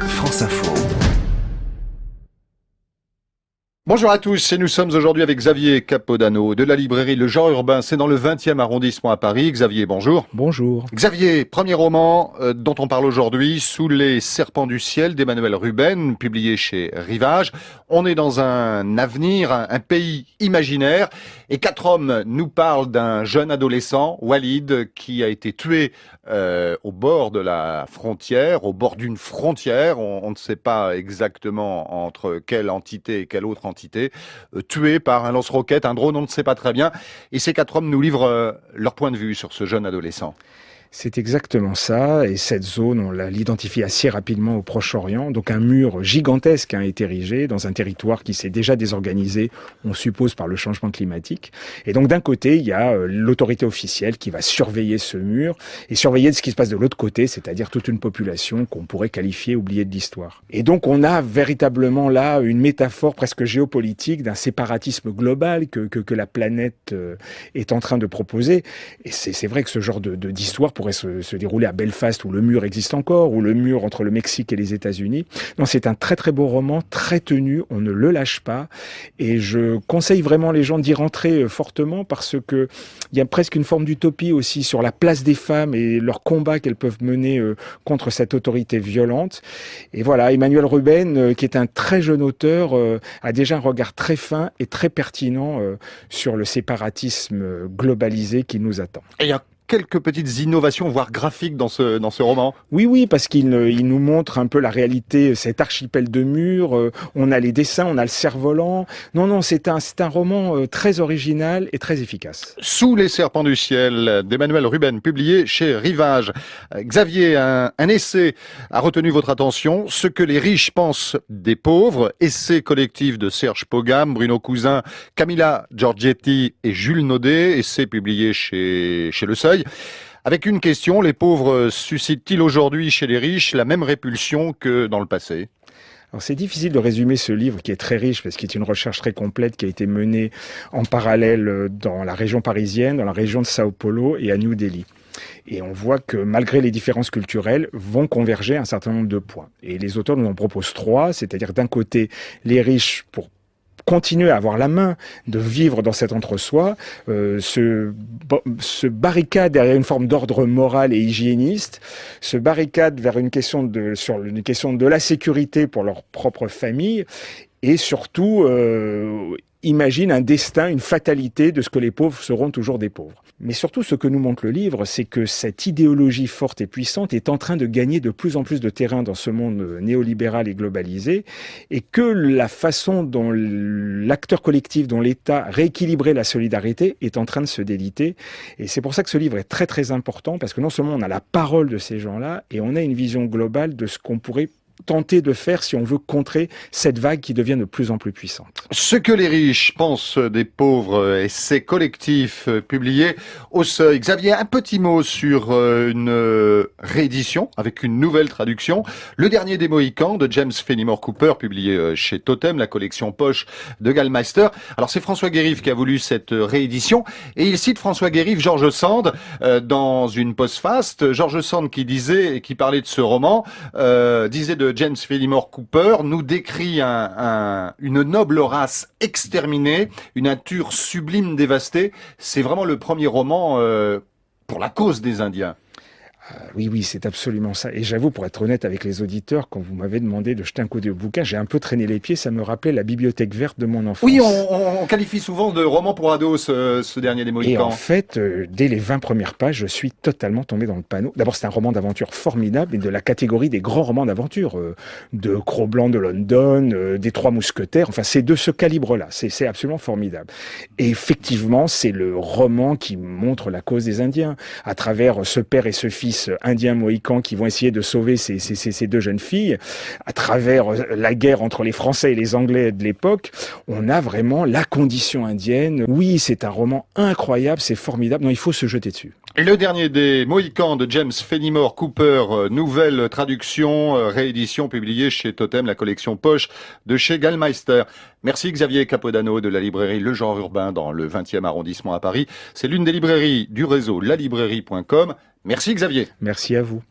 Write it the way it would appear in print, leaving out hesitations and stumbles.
France Info. Bonjour à tous, et nous sommes aujourd'hui avec Xavier Capodano de la librairie Le Genre Urbain, c'est dans le 20e arrondissement à Paris. Xavier, bonjour. Bonjour. Xavier, premier roman dont on parle aujourd'hui, Sous les serpents du ciel d'Emmanuel Ruben, publié chez Rivage. On est dans un avenir, un pays imaginaire, et 4 hommes nous parlent d'un jeune adolescent, Walid, qui a été tué au bord de la frontière, au bord d'une frontière. On ne sait pas exactement entre quelle entité et quelle autre entité, tué par un lance-roquette, un drone, on ne sait pas très bien. Et ces 4 hommes nous livrent leur point de vue sur ce jeune adolescent. C'est exactement ça, et cette zone, on l'identifie assez rapidement au Proche-Orient. Donc un mur gigantesque a été érigé dans un territoire qui s'est déjà désorganisé, on suppose par le changement climatique. Et donc d'un côté, il y a l'autorité officielle qui va surveiller ce mur et surveiller ce qui se passe de l'autre côté, c'est-à-dire toute une population qu'on pourrait qualifier oubliée de l'histoire. Et donc on a véritablement là une métaphore presque géopolitique d'un séparatisme global que la planète est en train de proposer. Et c'est vrai que ce genre d'histoire pourrait se dérouler à Belfast, où le mur existe encore, ou le mur entre le Mexique et les États-Unis. Non, c'est un très très beau roman, très tenu, on ne le lâche pas, et je conseille vraiment les gens d'y rentrer fortement, parce que il y a presque une forme d'utopie aussi sur la place des femmes et leur combat qu'elles peuvent mener contre cette autorité violente. Et voilà, Emmanuel Ruben, qui est un très jeune auteur, a déjà un regard très fin et très pertinent sur le séparatisme globalisé qui nous attend. Et il y a quelques petites innovations, voire graphiques dans ce roman. Oui, parce qu'il nous montre un peu la réalité, cet archipel de murs, on a les dessins, on a le cerf-volant. Non, c'est un roman très original et très efficace. Sous les serpents du ciel d'Emmanuel Ruben, publié chez Rivage. Xavier, un essai a retenu votre attention, Ce que les riches pensent des pauvres, essai collectif de Serge Pogam, Bruno Cousin, Camilla Giorgetti et Jules Naudet, essai publié chez Le Seuil. Avec une question, les pauvres suscitent-ils aujourd'hui chez les riches la même répulsion que dans le passé ? Alors c'est difficile de résumer ce livre qui est très riche parce qu'il est une recherche très complète qui a été menée en parallèle dans la région parisienne, dans la région de Sao Paulo et à New Delhi. Et on voit que malgré les différences culturelles, vont converger un certain nombre de points. Et les auteurs nous en proposent 3, c'est-à-dire d'un côté les riches pour continuer à avoir la main, de vivre dans cet entre-soi, se barricade derrière une forme d'ordre moral et hygiéniste, se barricade vers sur une question de la sécurité pour leur propre famille, et surtout imagine un destin, une fatalité de ce que les pauvres seront toujours des pauvres. Mais surtout, ce que nous montre le livre, c'est que cette idéologie forte et puissante est en train de gagner de plus en plus de terrain dans ce monde néolibéral et globalisé, et que la façon dont l'acteur collectif, dont l'État rééquilibrait la solidarité est en train de se déliter. Et c'est pour ça que ce livre est très très important, parce que non seulement on a la parole de ces gens-là, et on a une vision globale de ce qu'on pourrait tenter de faire si on veut contrer cette vague qui devient de plus en plus puissante. Ce que les riches pensent des pauvres, essai collectif publié au Seuil. Xavier, un petit mot sur une réédition avec une nouvelle traduction. Le dernier des Mohicans de James Fenimore Cooper, publié chez Totem, la collection poche de Gallmeister. Alors c'est François Guérive qui a voulu cette réédition, et il cite François Guérive, George Sand, dans une postface. George Sand qui parlait de ce roman, disait de James Fenimore Cooper, nous décrit une noble race exterminée, une nature sublime dévastée. C'est vraiment le premier roman pour la cause des Indiens. Oui, c'est absolument ça. Et j'avoue, pour être honnête avec les auditeurs, quand vous m'avez demandé de jeter un coup d'œil au bouquin, j'ai un peu traîné les pieds, ça me rappelait la bibliothèque verte de mon enfance. Oui, on qualifie souvent de roman pour ados ce dernier des Mohicans. Et en fait, dès les 20 premières pages, je suis totalement tombé dans le panneau. D'abord, c'est un roman d'aventure formidable, et de la catégorie des grands romans d'aventure, de Cro-Blanc de London, des Trois Mousquetaires, enfin c'est de ce calibre-là, c'est absolument formidable. Et effectivement, c'est le roman qui montre la cause des Indiens, à travers ce père et ce fils indiens mohicans qui vont essayer de sauver ces 2 jeunes filles. À travers la guerre entre les Français et les Anglais de l'époque, on a vraiment la condition indienne. Oui, c'est un roman incroyable, c'est formidable. Non, il faut se jeter dessus. Le dernier des Mohicans de James Fenimore Cooper, nouvelle traduction, réédition publiée chez Totem, la collection poche de chez Gallmeister. Merci Xavier Capodano de la librairie Le Genre Urbain dans le 20e arrondissement à Paris. C'est l'une des librairies du réseau lalibrairie.com. Merci Xavier. Merci à vous.